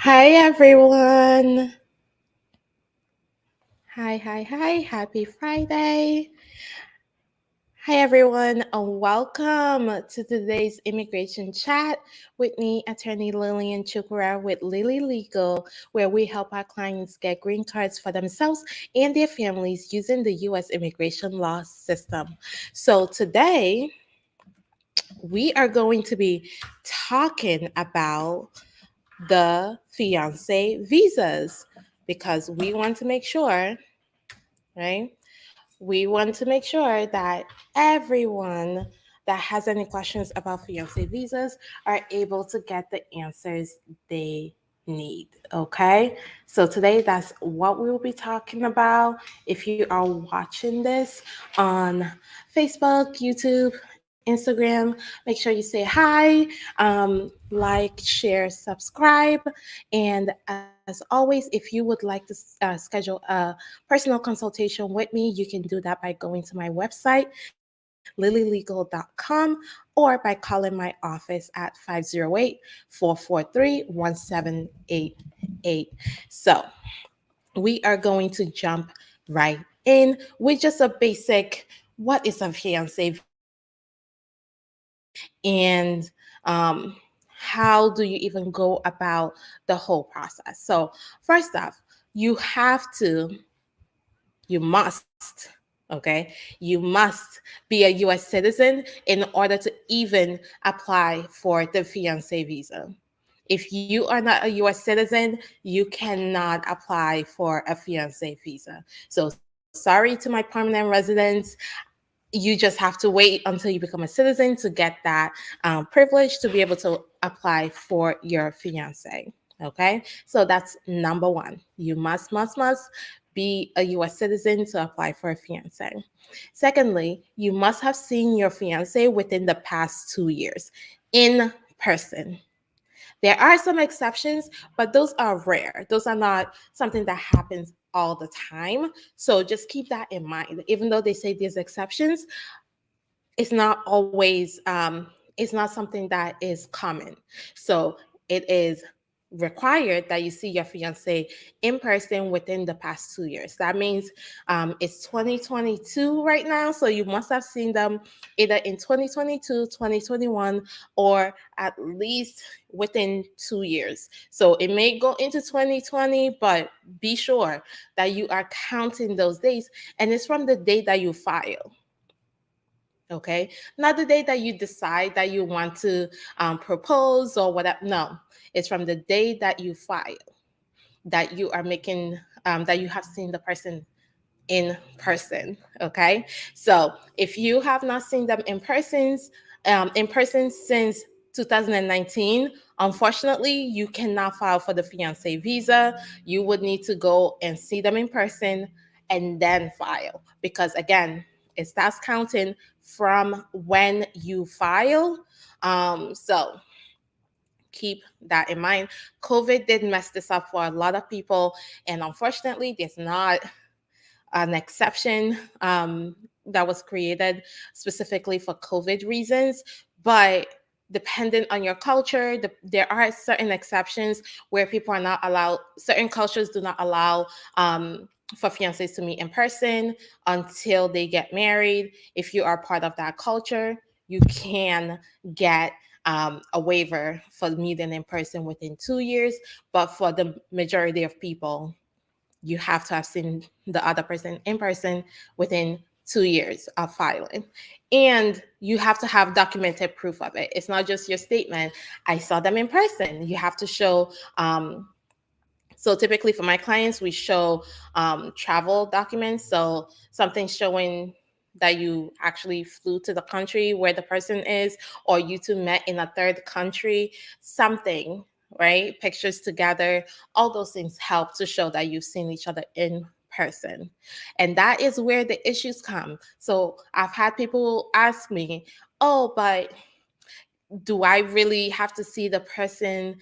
Hi everyone. Hi. Happy Friday. Hi everyone, and welcome to today's immigration chat with me, Attorney Lilian with Lily Legal, where we help our clients get green cards for themselves and their families using the U.S. immigration law system. So today we are going to be talking about the fiance visas because we want to make sure, right? We want to make sure that everyone that has any questions about fiance visas are able to get the answers they need. Okay, so today that's what we will be talking about. If you are watching this on Facebook, YouTube, Instagram, make sure you say hi, like, share, subscribe, and as always, if you would like to schedule a personal consultation with me, you can do that by going to my website, lilylegal.com, or by calling my office at 508-443-1788. So we are going to jump right in with just a basic what is a fiance visa and how do you even go about the whole process. So first off, you have to you must, okay? You must be a US citizen in order to even apply for the fiance visa. If you are not a US citizen, you cannot apply for a fiance visa. So, sorry to my permanent residents. You just have to wait until you become a citizen to get that privilege to be able to apply for your fiance. Okay, so that's number one. You must be a US citizen to apply for a fiance. Secondly, you must have seen your fiance within the past 2 years in person. There are some exceptions, but those are rare. Those are not something that happens all the time. So just keep that in mind. Even though they say there's exceptions, it's not always it's not something that is common. So it is required that you see your fiance in person within the past 2 years. That means it's 2022 right now, so you must have seen them either in 2022, 2021, or at least within 2 years. So it may go into 2020, but be sure that you are counting those days, and it's from the date that you file. Okay, not the day that you decide that you want to propose or whatever. No, it's from the day that you file that you are making that you have seen the person in person. Okay, so if you have not seen them in person since 2019, unfortunately you cannot file for the fiance visa. You would need to go and see them in person and then file, because again, it starts counting from when you file. So keep that in mind. COVID did mess this up for a lot of people, and unfortunately there's not an exception that was created specifically for COVID reasons. But dependent on your culture, there are certain exceptions where people are not allowed, certain cultures do not allow for fiancés to meet in person until they get married. If you are part of that culture, you can get a waiver for meeting in person within 2 years. But for the majority of people, you have to have seen the other person in person within 2 years of filing. And you have to have documented proof of it. It's not just your statement, I saw them in person. You have to show, so typically for my clients, we show travel documents. So something showing that you actually flew to the country where the person is, or you two met in a third country, something, right? Pictures together, all those things help to show that you've seen each other in person. And that is where the issues come. So I've had people ask me, oh, but do I really have to see the person?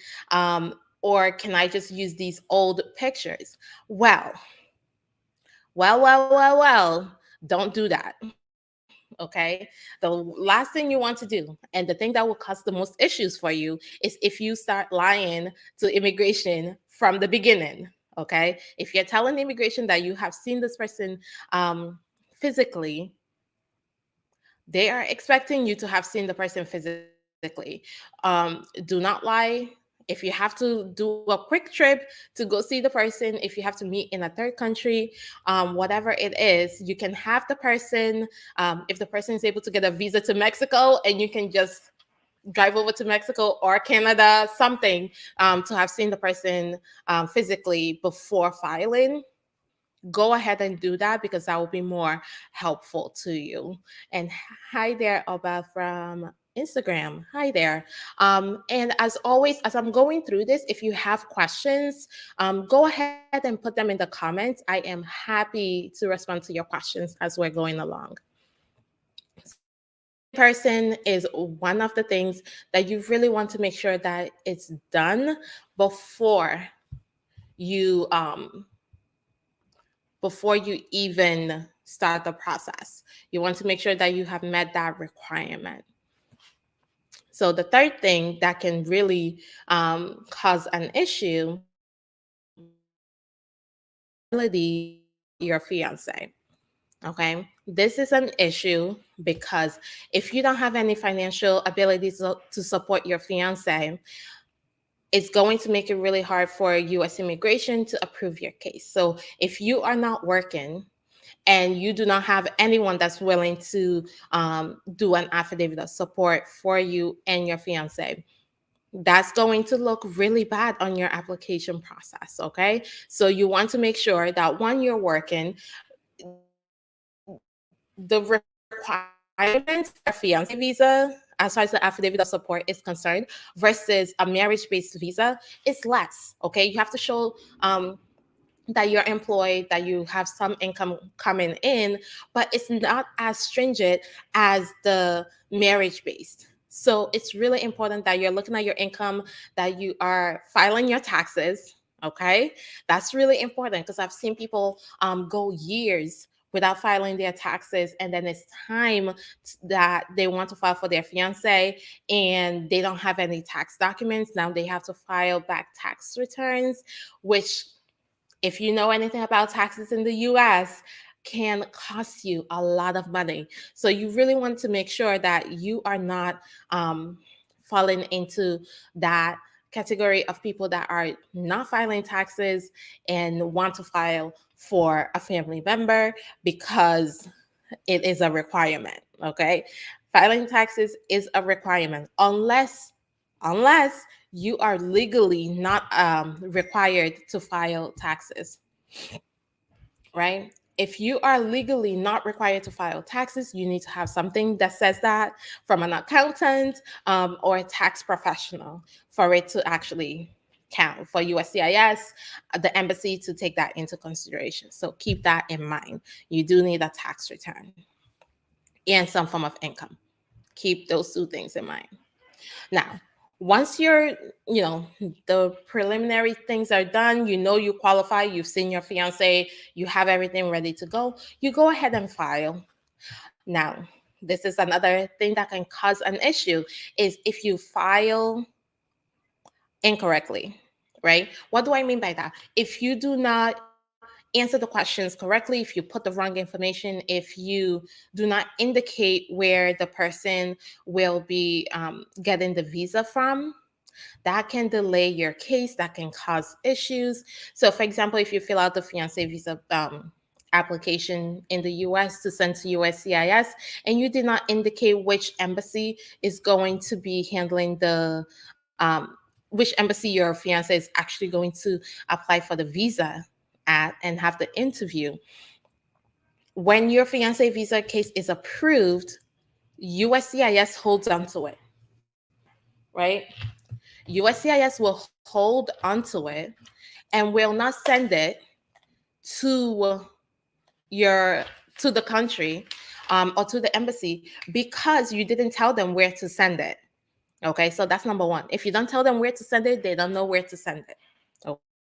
Or can I just use these old pictures? Well, well, don't do that. Okay. Okay. The last thing you want to do, and the thing that will cause the most issues for you, is if you start lying to immigration from the beginning. Okay. If you're telling immigration that you have seen this person physically, they are expecting you to have seen the person physically. Do not lie. If you have to do a quick trip to go see the person, if you have to meet in a third country, whatever it is, you can have the person. If the person is able to get a visa to Mexico, and you can just drive over to Mexico or Canada, something, to have seen the person physically before filing, go ahead and do that, because that will be more helpful to you. And hi there, Oba from Instagram. Hi there. And as always, as I'm going through this, if you have questions, go ahead and put them in the comments. I am happy to respond to your questions as we're going along. So missing in person is one of the things that you really want to make sure that it's done before you even start the process. You want to make sure that you have met that requirement. So the third thing that can really cause an issue is your fiance. Okay, this is an issue because if you don't have any financial abilities to support your fiance, it's going to make it really hard for U.S. immigration to approve your case. So if you are not working and you do not have anyone that's willing to do an affidavit of support for you and your fiance, that's going to look really bad on your application process. Okay, so you want to make sure that when you're working, the requirements for a fiance visa, as far as the affidavit of support is concerned, versus a marriage-based visa, is less. Okay, you have to show that you're employed, that you have some income coming in, but it's not as stringent as the marriage based. So it's really important that you're looking at your income, that you are filing your taxes. Okay, that's really important, because I've seen people go years without filing their taxes, and then it's time that they want to file for their fiance and they don't have any tax documents. Now they have to file back tax returns, which, if you know anything about taxes in the US, can cost you a lot of money. So you really want to make sure that you are not falling into that category of people that are not filing taxes and want to file for a family member, because it is a requirement. Okay, filing taxes is a requirement, unless you are legally not required to file taxes, right? If you are legally not required to file taxes, you need to have something that says that from an accountant or a tax professional for it to actually count for USCIS, the embassy, to take that into consideration. So keep that in mind. You do need a tax return and some form of income. Keep those two things in mind. Now, once the preliminary things are done, you know you qualify, you've seen your fiance, you have everything ready to go, you go ahead and file. Now, this is another thing that can cause an issue, is if you file incorrectly, right? What do I mean by that? If you do not answer the questions correctly, if you put the wrong information, if you do not indicate where the person will be getting the visa from, that can delay your case, that can cause issues. So, for example, if you fill out the fiance visa application in the US to send to USCIS, and you did not indicate which embassy is going to be handling which embassy your fiance is actually going to apply for the visa at and have the interview. When your fiance visa case is approved, USCIS holds onto it, right? USCIS will hold onto it and will not send it to your to the country or to the embassy, because you didn't tell them where to send it. Okay, so that's number one. If you don't tell them where to send it, they don't know where to send it.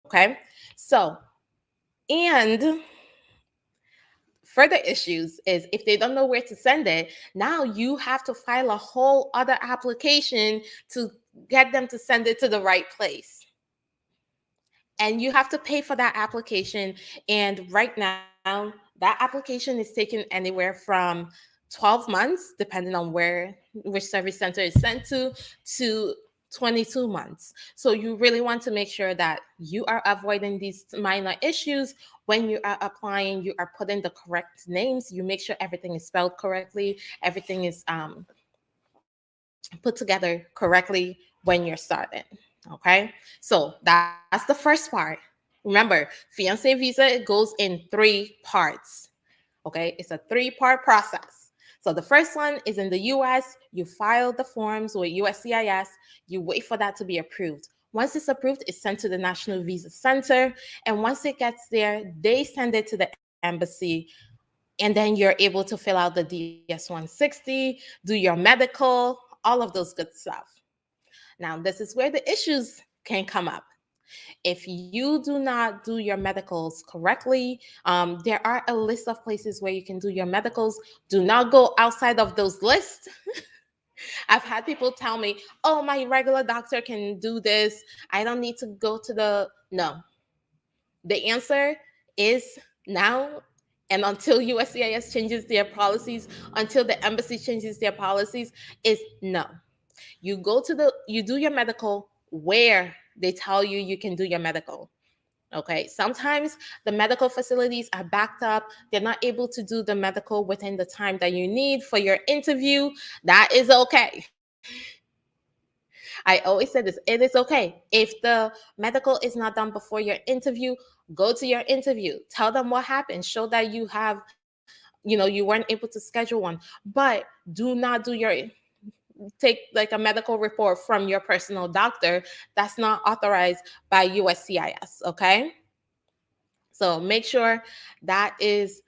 Okay, so, and further issues is if they don't know where to send it, now you have to file a whole other application to get them to send it to the right place. And you have to pay for that application. And right now, that application is taking anywhere from 12 months, depending on which service center is sent to 22 months. So you really want to make sure that you are avoiding these minor issues when you are applying. You are putting the correct names. You make sure everything is spelled correctly. Everything is put together correctly when you're starting. Okay, so that's the first part. Remember, fiance visa, it goes in 3 parts. Okay, it's a 3-part process. So the first one is in the US. You file the forms with USCIS. You wait for that to be approved. Once it's approved, it's sent to the National Visa Center. And once it gets there, they send it to the embassy. And then you're able to fill out the DS-160, do your medical, all of those good stuff. Now, this is where the issues can come up. If you do not do your medicals correctly, there are a list of places where you can do your medicals. Do not go outside of those lists. I've had people tell me, oh, my regular doctor can do this. I don't need to go to the. No. The answer is now, and until USCIS changes their policies, until the embassy changes their policies, is no. You do your medical where they tell you you can do your medical. Okay, sometimes the medical facilities are backed up. They're not able to do the medical within the time that you need for your interview. That is okay. I always say this, it is okay. If the medical is not done before your interview, go to your interview. Tell them what happened. Show that you weren't able to schedule one. But do not take like a medical report from your personal doctor. That's not authorized by USCIS, okay? So make sure that is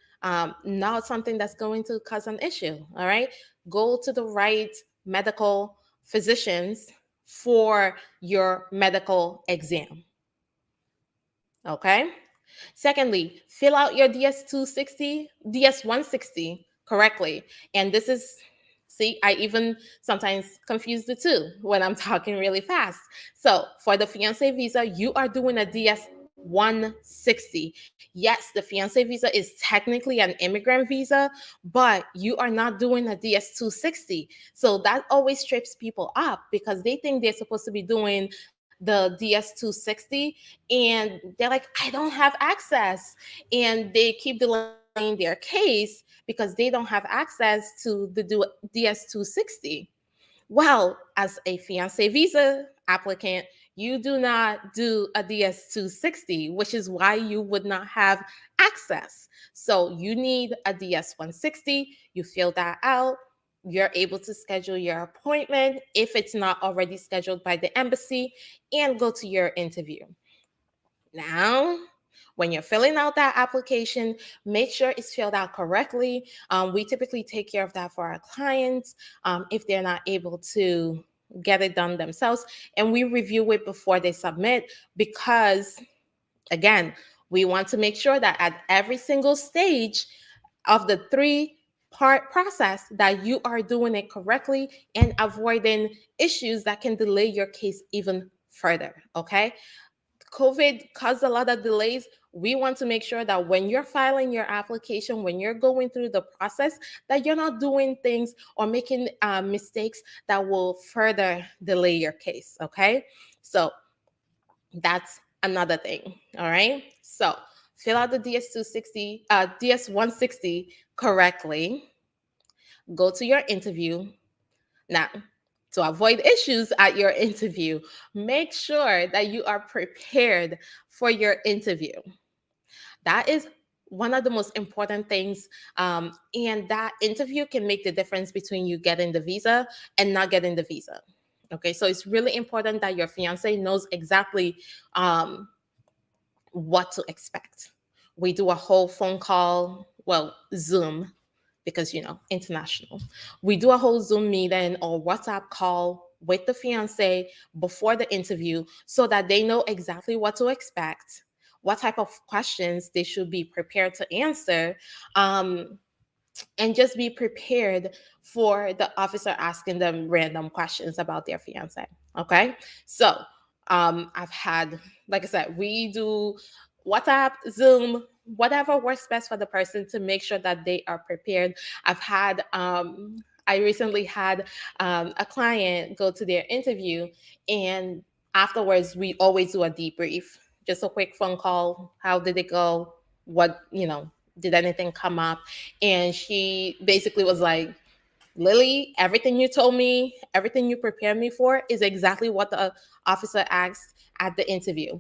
not something that's going to cause an issue. All right. Go to the right medical physicians for your medical exam. Okay. Secondly, fill out your DS-160 correctly. And this is, see, I even sometimes confuse the two when I'm talking really fast. So for the fiance visa, you are doing a DS-160. Yes, the fiance visa is technically an immigrant visa, but you are not doing a DS-260. So that always trips people up because they think they're supposed to be doing the DS-260 and they're like, I don't have access. And they keep delaying their case because they don't have access to the DS-260. Well, as a fiance visa applicant, you do not do a DS-260, which is why you would not have access. So you need a DS-160. You fill that out. You're able to schedule your appointment if it's not already scheduled by the embassy and go to your interview. Now, when you're filling out that application, make sure it's filled out correctly. We typically take care of that for our clients if they're not able to get it done themselves. And we review it before they submit because, again, we want to make sure that at every single stage of the 3-part process that you are doing it correctly and avoiding issues that can delay your case even further. Okay. COVID caused a lot of delays. We want to make sure that when you're filing your application, when you're going through the process, that you're not doing things or making mistakes that will further delay your case. Okay. So that's another thing. All right. So fill out the DS-160 correctly. Go to your interview. Now, to avoid issues at your interview, make sure that you are prepared for your interview. That is one of the most important things. And that interview can make the difference between you getting the visa and not getting the visa. Okay, so it's really important that your fiance knows exactly what to expect. We do a whole phone call, well, Zoom, because, international. We do a whole Zoom meeting or WhatsApp call with the fiance before the interview so that they know exactly what to expect, what type of questions they should be prepared to answer, and just be prepared for the officer asking them random questions about their fiance. Okay. So I've had, like I said, we do WhatsApp, Zoom, whatever works best for the person to make sure that they are prepared. I've had I recently had a client go to their interview, and afterwards we always do a debrief, just a quick phone call. How did it go? What, did anything come up? And she basically was like, Lily, everything you told me, everything you prepared me for is exactly what the officer asked at the interview.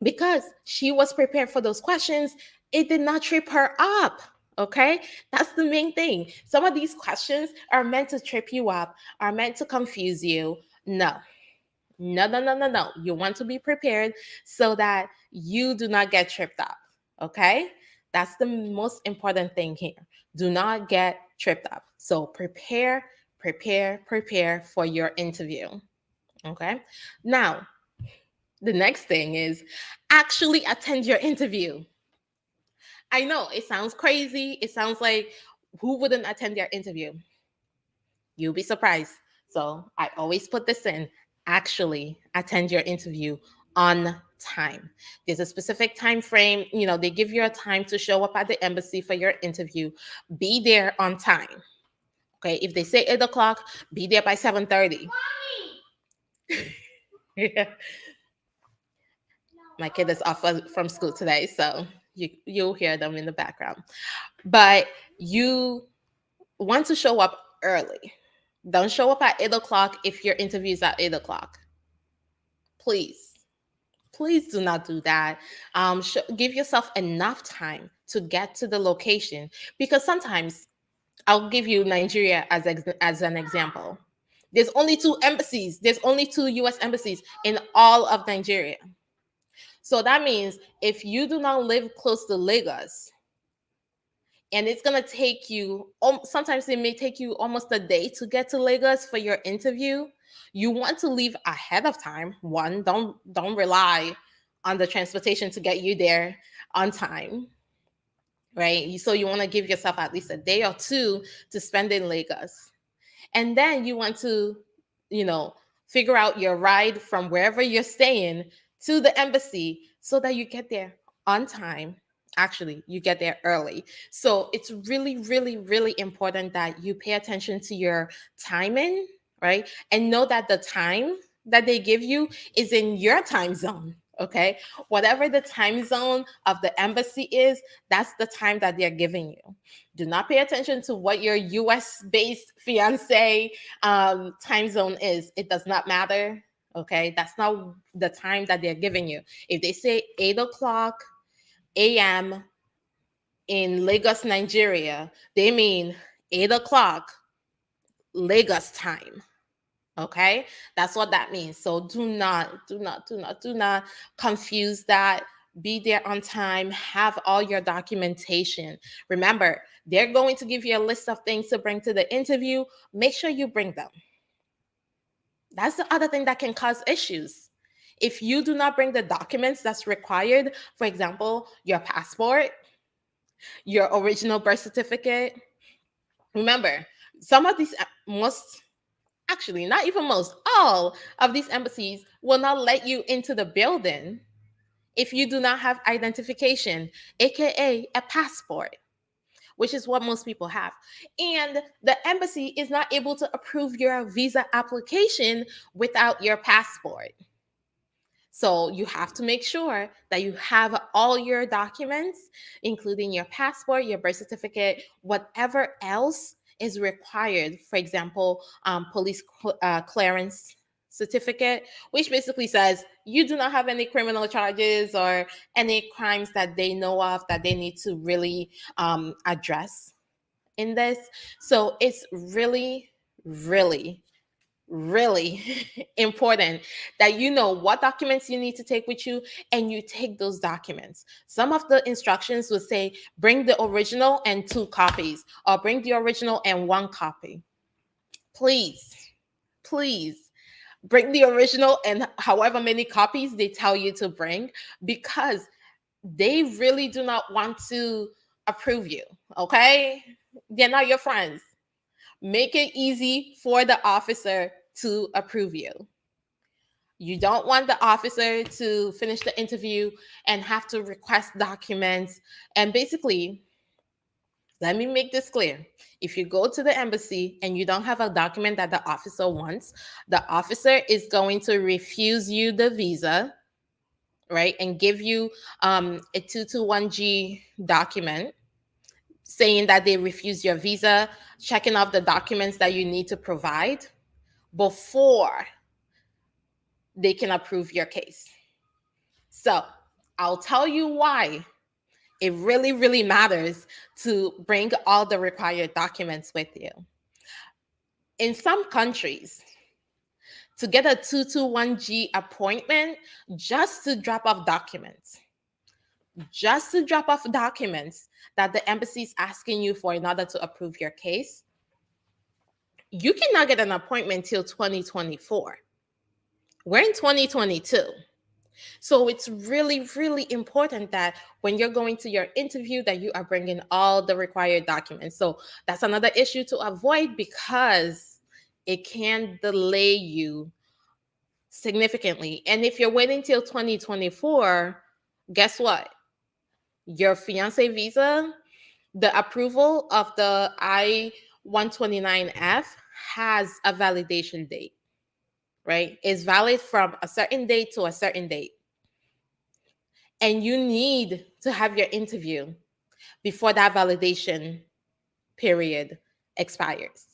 Because she was prepared for those questions, it did not trip her up. Okay, that's the main thing. Some of these questions are meant to trip you up, are meant to confuse you. No, no, no, no, no, no. You want to be prepared so that you do not get tripped up. Okay? That's the most important thing here. Do not get tripped up. So prepare, prepare, prepare for your interview. Okay? Now, the next thing is actually attend your interview. I know it sounds crazy. It sounds like who wouldn't attend their interview? You'll be surprised. So I always put this in: actually attend your interview on time. There's a specific time frame. They give you a time to show up at the embassy for your interview. Be there on time. Okay. If they say 8 o'clock, be there by 7:30. My kid is off from school today, so you'll hear them in the background. But you want to show up early. Don't show up at 8 o'clock if your interview is at 8 o'clock. Please, please do not do that. Give yourself enough time to get to the location, because sometimes, I'll give you Nigeria as an example. There's only two embassies. There's only two U.S. embassies in all of Nigeria. So that means if you do not live close to Lagos, and it's going to take you, sometimes it may take you almost a day to get to Lagos for your interview, you want to leave ahead of time. One, don't rely on the transportation to get you there on time, right? So you want to give yourself at least a day or two to spend in Lagos. And then you want to, figure out your ride from wherever you're staying to the embassy so that you get there on time. Actually, you get there early. So it's really, really, really important that you pay attention to your timing, right? And know that the time that they give you is in your time zone. Okay. Whatever the time zone of the embassy is, that's the time that they're giving you. Do not pay attention to what your US based fiance time zone is. It does not matter. Okay. That's not the time that they're giving you. If they say 8 o'clock a.m. in Lagos, Nigeria, they mean 8 o'clock Lagos time. Okay, that's what that means. So do not confuse that. Be there on time. Have all your documentation. Remember, they're going to give you a list of things to bring to the interview. Make sure you bring them. That's the other thing that can cause issues. If you do not bring the documents that's required, for example, your passport, your original birth certificate. Remember, some of these, most actually, not even most, all of these embassies will not let you into the building if you do not have identification, aka a passport, which is what most people have. And the embassy is not able to approve your visa application without your passport. So you have to make sure that you have all your documents, including your passport, your birth certificate, whatever else is required. For example, police clearance certificate, which basically says you do not have any criminal charges or any crimes that they know of that they need to really address in this. So it's really, really, really important that you know what documents you need to take with you and you take those documents. Some of the instructions will say bring the original and 2 copies, or bring the original and 1 copy. Please, please bring the original and however many copies they tell you to bring, because they really do not want to approve you, okay? They're not your friends. Make it easy for the officer to approve you. You don't want the officer to finish the interview and have to request documents. And basically, let me make this clear. If you go to the embassy and you don't have a document that the officer wants, the officer is going to refuse you the visa, right? And give you a 221G document saying that they refuse your visa, checking off the documents that you need to provide before they can approve your case. So I'll tell you why it really, really matters to bring all the required documents with you. In some countries, to get a 221G appointment, just to drop off documents, that the embassy is asking you for in order to approve your case, you cannot get an appointment till 2024. We're in 2022. So it's really, really important that when you're going to your interview that you are bringing all the required documents. So that's another issue to avoid because it can delay you significantly. And if you're waiting till 2024, guess what? Your fiance visa, the approval of the I-129F has a validation date, right? It's valid from a certain date to a certain date. And you need to have your interview before that validation period expires.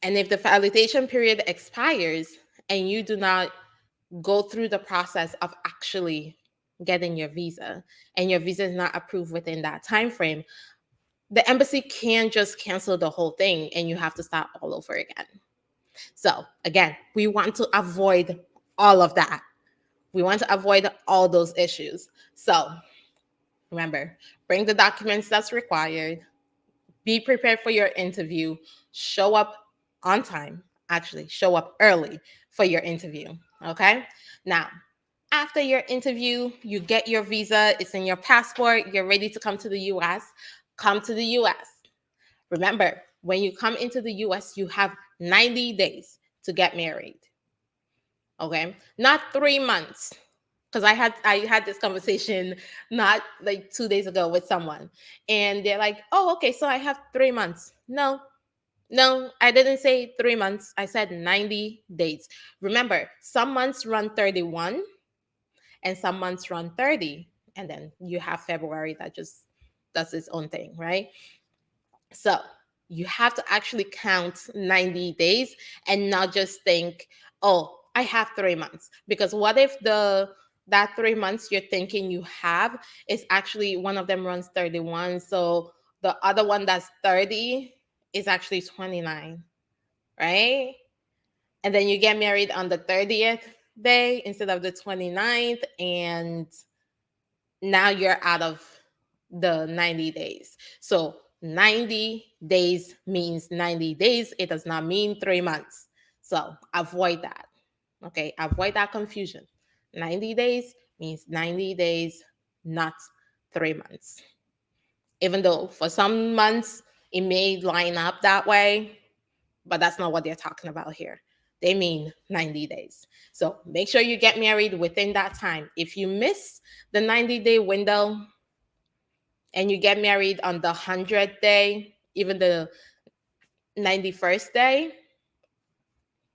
And if the validation period expires and you do not go through the process of actually getting your visa and your visa is not approved within that time frame, the embassy can't just cancel the whole thing and you have to start all over again. So again, we want to avoid all of that. We want to avoid all those issues. So remember, bring the documents that's required. Be prepared for your interview. Show up on time. Actually, show up early for your interview. Okay? Now, after your interview, you get your visa, it's in your passport, you're ready to come to the US. Come to the US. Remember, when you come into the US, you have 90 days to get married. Okay? Not 3 months. Because I had this conversation not like 2 days ago with someone, and they're like, "Oh, okay, so I have 3 months." No, I didn't say 3 months. I said 90 days. Remember, some months run 31, and some months run 30, and then you have February that just does its own thing, right? So you have to actually count 90 days and not just think, oh, I have 3 months. Because what if that 3 months you're thinking you have is actually one of them runs 31. So the other one that's 30 is actually 29, right? And then you get married on the 30th day instead of the 29th. And now you're out of the 90 days. So 90 days means 90 days. It does not mean 3 months. So avoid that. Okay. Avoid that confusion. 90 days means 90 days, not 3 months. Even though for some months it may line up that way, but that's not what they're talking about here. They mean 90 days. So make sure you get married within that time. If you miss the 90-day window and you get married on the 100th day, even the 91st day,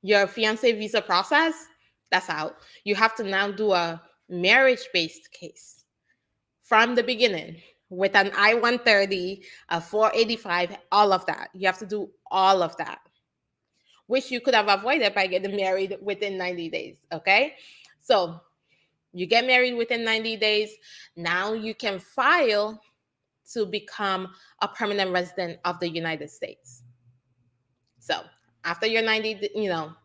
your fiance visa process, that's out. You have to now do a marriage-based case from the beginning with an I-130, a 485, all of that. You have to do all of that, which you could have avoided by getting married within 90 days, okay? So you get married within 90 days. Now you can file to become a permanent resident of the United States. So after your 90,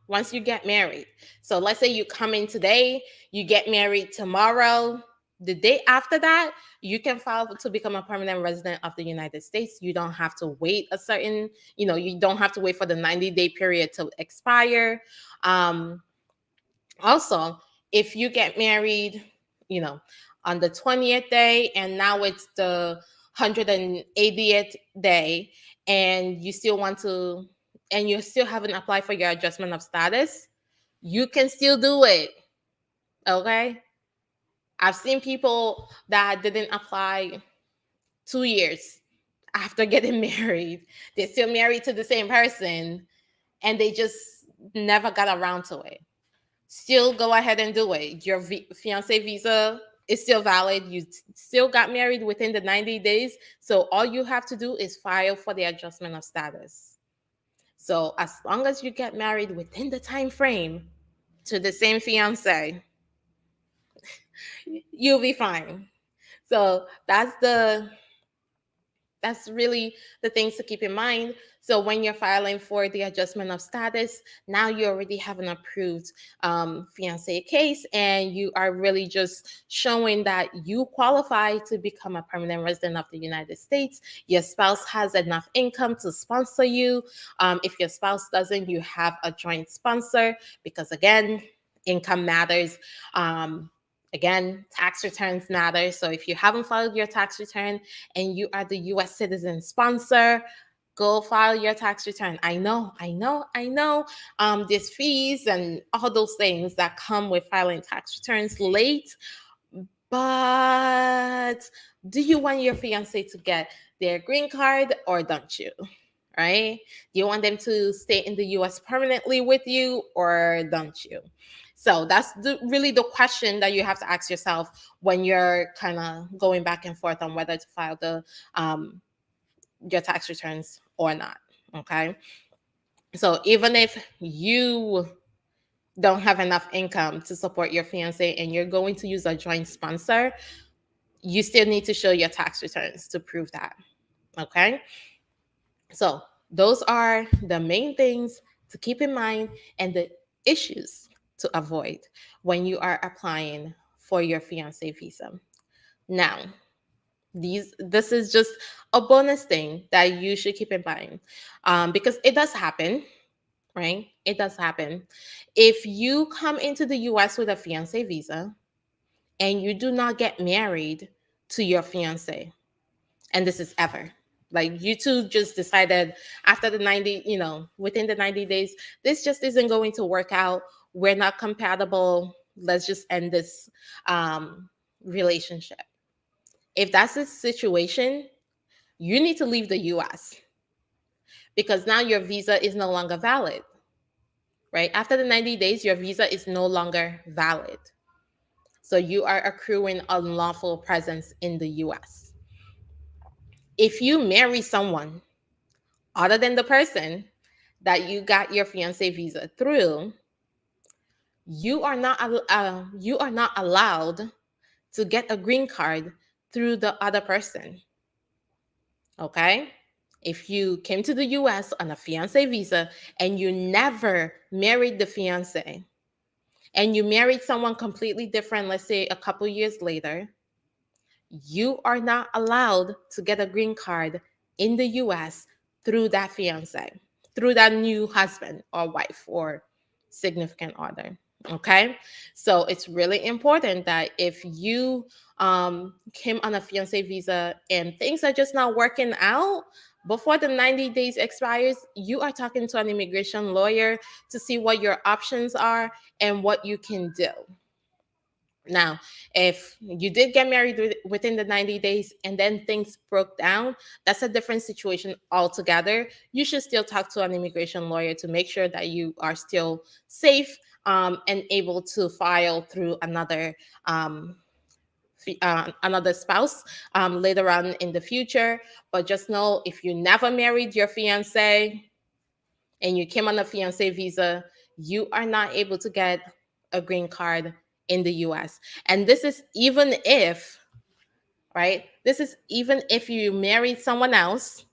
once you get married, so let's say you come in today, you get married tomorrow, the day after that, you can file to become a permanent resident of the United States. You don't have to wait you don't have to wait for the 90-day period to expire. Also, if you get married you know, on the 20th day, and now it's the 180th day, and you still want to, and you still haven't applied for your adjustment of status, you can still do it. Okay. I've seen people that didn't apply 2 years after getting married. They're still married to the same person, and they just never got around to it. Still go ahead and do it. Your fiance visa is still valid. You still got married within the 90 days. So all you have to do is file for the adjustment of status. So as long as you get married within the time frame to the same fiance, you'll be fine. So that's really the things to keep in mind. So when you're filing for the adjustment of status, now you already have an approved fiance case, and you are really just showing that you qualify to become a permanent resident of the United States. Your spouse has enough income to sponsor you. If your spouse doesn't, you have a joint sponsor, because again, income matters. Again, tax returns matter. So if you haven't filed your tax return and you are the US citizen sponsor, go file your tax return. I know. There's fees and all those things that come with filing tax returns late. But do you want your fiance to get their green card, or don't you? Right? Do you want them to stay in the US permanently with you, or don't you? So that's really the question that you have to ask yourself when you're kind of going back and forth on whether to file the your tax returns or not. Okay. So even if you don't have enough income to support your fiance and you're going to use a joint sponsor, you still need to show your tax returns to prove that. Okay. So those are the main things to keep in mind and the issues to avoid when you are applying for your fiance visa. Now, this is just a bonus thing that you should keep in mind, because it does happen, right? It does happen. If you come into the US with a fiance visa and you do not get married to your fiance, and this is ever, like you two just decided after the 90, within the 90 days, this just isn't going to work out, we're not compatible, let's just end this relationship. If that's the situation, you need to leave the US, because now your visa is no longer valid, right? After the 90 days, your visa is no longer valid. So you are accruing unlawful presence in the US. If you marry someone other than the person that you got your fiance visa through, you are not allowed to get a green card through the other person. Okay? If you came to the US on a fiance visa and you never married the fiance, and you married someone completely different, let's say a couple years later, you are not allowed to get a green card in the US through that fiance, through that new husband or wife or significant other. Okay. So it's really important that if you came on a fiance visa and things are just not working out, before the 90 days expires, you are talking to an immigration lawyer to see what your options are and what you can do. Now, if you did get married within the 90 days and then things broke down, that's a different situation altogether. You should still talk to an immigration lawyer to make sure that you are still safe, and able to file through another spouse later on in the future. But just know, if you never married your fiance and you came on a fiance visa, you are not able to get a green card in the US. And this is even if, right? This is even if you married someone else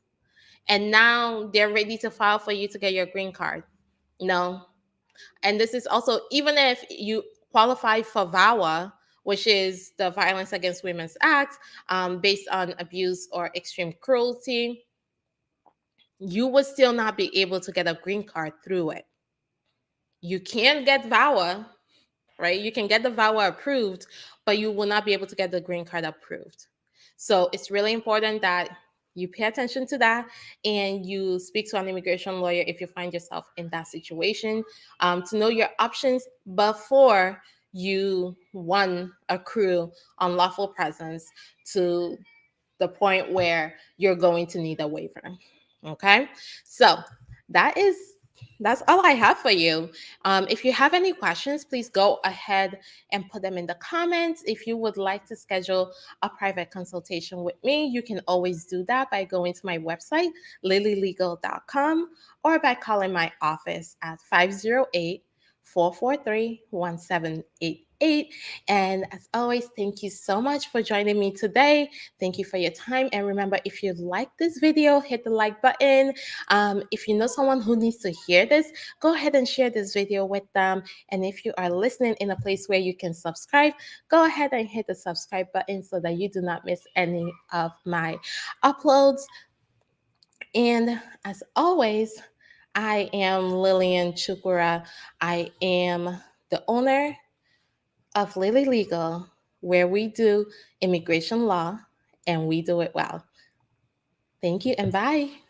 and now they're ready to file for you to get your green card. No. And this is also even if you qualify for VAWA, which is the Violence Against Women's Act, based on abuse or extreme cruelty, you would still not be able to get a green card through it. You can get VAWA, right? You can get the VAWA approved, but you will not be able to get the green card approved. So it's really important that you pay attention to that and you speak to an immigration lawyer if you find yourself in that situation, to know your options before you, one, accrue unlawful presence to the point where you're going to need a waiver. Okay, so that is that's all I have for you. If you have any questions, please go ahead and put them in the comments. If you would like to schedule a private consultation with me, you can always do that by going to my website, lilylegal.com, or by calling my office at 508-443-1788. And as always, thank you so much for joining me today. Thank you for your time. And remember, if you like this video, hit the like button. If you know someone who needs to hear this, go ahead and share this video with them. And if you are listening in a place where you can subscribe, go ahead and hit the subscribe button so that you do not miss any of my uploads. And as always, I am Lilian Chukura. I am the owner of Lily Legal, where we do immigration law and we do it well. Thank you and bye.